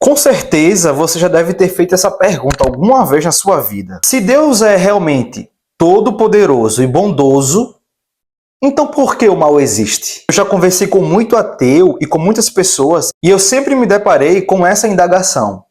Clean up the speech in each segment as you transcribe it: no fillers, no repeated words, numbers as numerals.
Com certeza você já deve ter feito essa pergunta alguma vez na sua vida. Se Deus é realmente todo-poderoso e bondoso, então por que o mal existe? Eu já conversei com muito ateu e com muitas pessoas e eu sempre me deparei com essa indagação.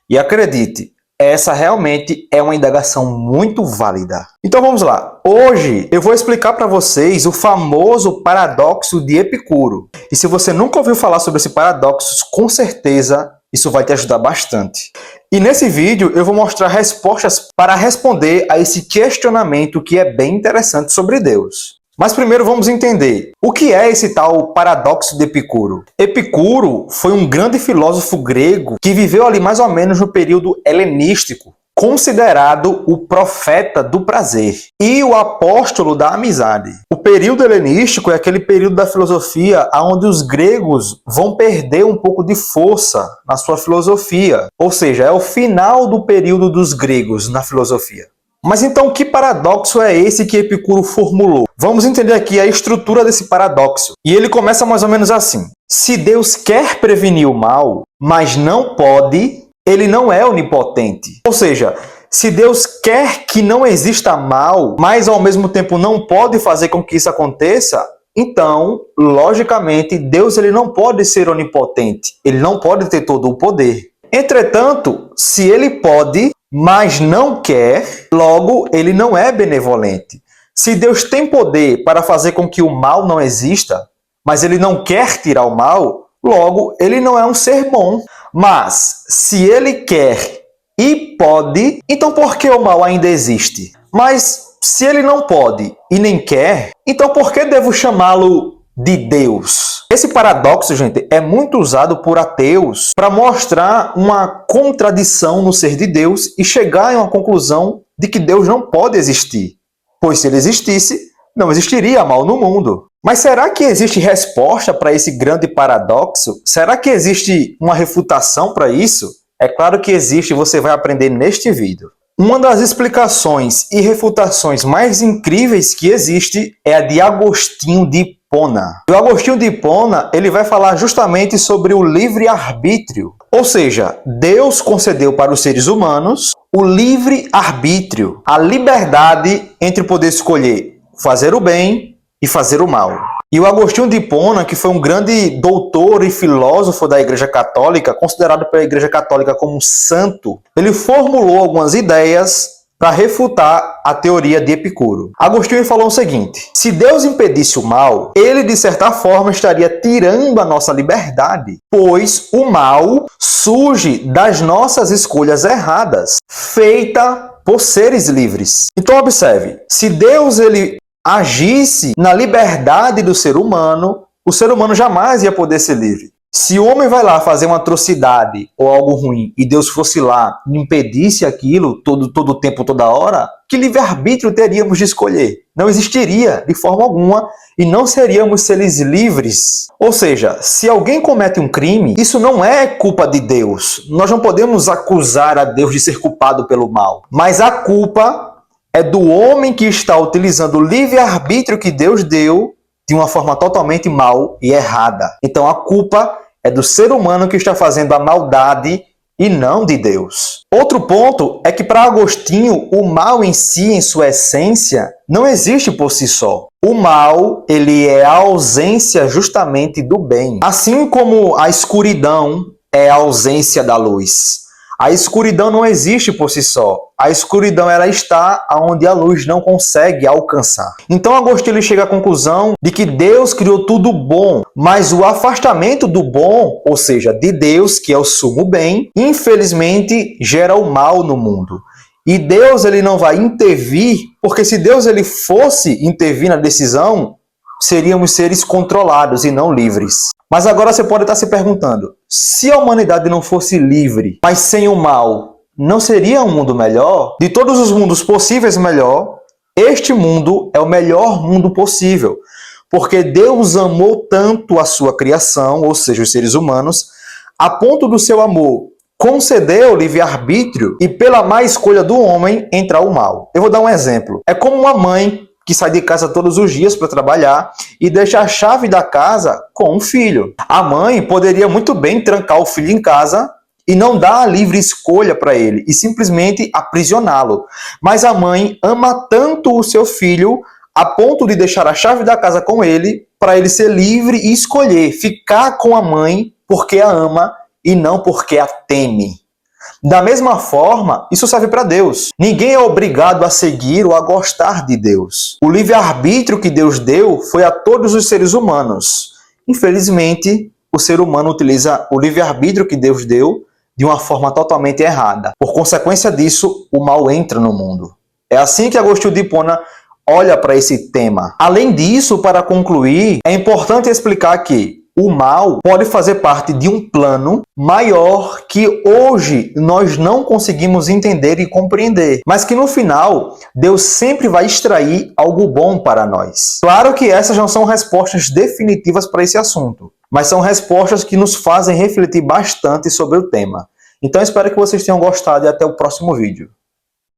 E acredite, essa realmente é uma indagação muito válida. Então vamos lá. Hoje eu vou explicar para vocês o famoso paradoxo de Epicuro. E se você nunca ouviu falar sobre esse paradoxo, com certeza isso vai te ajudar bastante. E nesse vídeo eu vou mostrar respostas para responder a esse questionamento que é bem interessante sobre Deus. Mas primeiro vamos entender o que é esse tal paradoxo de Epicuro. Epicuro foi um grande filósofo grego que viveu ali mais ou menos no período helenístico, considerado o profeta do prazer e o apóstolo da amizade. O período helenístico é aquele período da filosofia onde os gregos vão perder um pouco de força na sua filosofia, ou seja, é o final do período dos gregos na filosofia. Mas então que paradoxo é esse que Epicuro formulou? Vamos entender aqui a estrutura desse paradoxo. E ele começa mais ou menos assim: se Deus quer prevenir o mal, mas não pode, ele não é onipotente. Ou seja, se Deus quer que não exista mal, mas ao mesmo tempo não pode fazer com que isso aconteça, então, logicamente, Deus ele não pode ser onipotente. Ele não pode ter todo o poder. Entretanto, se ele pode, mas não quer, logo ele não é benevolente. Se Deus tem poder para fazer com que o mal não exista, mas ele não quer tirar o mal, logo ele não é um ser bom. Mas se ele quer e pode, então por que o mal ainda existe? Mas se ele não pode e nem quer, então por que devo chamá-lo de Deus? Esse paradoxo, gente, é muito usado por ateus para mostrar uma contradição no ser de Deus e chegar em uma conclusão de que Deus não pode existir, pois se ele existisse, não existiria mal no mundo. Mas será que existe resposta para esse grande paradoxo? Será que existe uma refutação para isso? É claro que existe, você vai aprender neste vídeo. Uma das explicações e refutações mais incríveis que existe é a de Agostinho de Hipona. O Agostinho de Hipona, ele vai falar justamente sobre o livre-arbítrio. Ou seja, Deus concedeu para os seres humanos o livre-arbítrio, a liberdade entre poder escolher fazer o bem e fazer o mal. E o Agostinho de Hipona, que foi um grande doutor e filósofo da Igreja Católica, considerado pela Igreja Católica como um santo, ele formulou algumas ideias para refutar a teoria de Epicuro. Agostinho falou o seguinte: se Deus impedisse o mal, ele de certa forma estaria tirando a nossa liberdade, pois o mal surge das nossas escolhas erradas, feita por seres livres. Então observe, se Deus ele agisse na liberdade do ser humano, o ser humano jamais ia poder ser livre. Se o homem vai lá fazer uma atrocidade ou algo ruim e Deus fosse lá e impedisse aquilo todo o tempo, toda hora, que livre-arbítrio teríamos de escolher? Não existiria de forma alguma e não seríamos seres livres. Ou seja, se alguém comete um crime, isso não é culpa de Deus. Nós não podemos acusar a Deus de ser culpado pelo mal. Mas a culpa é do homem que está utilizando o livre-arbítrio que Deus deu de uma forma totalmente mal e errada. Então a culpa é do ser humano que está fazendo a maldade e não de Deus. Outro ponto é que para Agostinho, o mal em si, em sua essência, não existe por si só. O mal, ele é a ausência justamente do bem. Assim como a escuridão é a ausência da luz. A escuridão não existe por si só. A escuridão ela está onde a luz não consegue alcançar. Então Agostinho ele chega à conclusão de que Deus criou tudo bom, mas o afastamento do bom, ou seja, de Deus, que é o sumo bem, infelizmente gera o mal no mundo. E Deus ele não vai intervir, porque se Deus ele fosse intervir na decisão, seríamos seres controlados e não livres. Mas agora você pode estar se perguntando, se a humanidade não fosse livre, mas sem o mal, não seria um mundo melhor? De todos os mundos possíveis, melhor, este mundo é o melhor mundo possível. Porque Deus amou tanto a sua criação, ou seja, os seres humanos, a ponto do seu amor conceder o livre-arbítrio e pela má escolha do homem entrar o mal. Eu vou dar um exemplo. É como uma mãe que sai de casa todos os dias para trabalhar e deixa a chave da casa com o filho. A mãe poderia muito bem trancar o filho em casa e não dá a livre escolha para ele e simplesmente aprisioná-lo. Mas a mãe ama tanto o seu filho a ponto de deixar a chave da casa com ele para ele ser livre e escolher ficar com a mãe porque a ama e não porque a teme. Da mesma forma, isso serve para Deus. Ninguém é obrigado a seguir ou a gostar de Deus. O livre-arbítrio que Deus deu foi a todos os seres humanos. Infelizmente, o ser humano utiliza o livre-arbítrio que Deus deu de uma forma totalmente errada. Por consequência disso, o mal entra no mundo. É assim que Agostinho de Hipona olha para esse tema. Além disso, para concluir, é importante explicar que o mal pode fazer parte de um plano maior que hoje nós não conseguimos entender e compreender, mas que no final Deus sempre vai extrair algo bom para nós. Claro que essas não são respostas definitivas para esse assunto, mas são respostas que nos fazem refletir bastante sobre o tema. Então espero que vocês tenham gostado e até o próximo vídeo.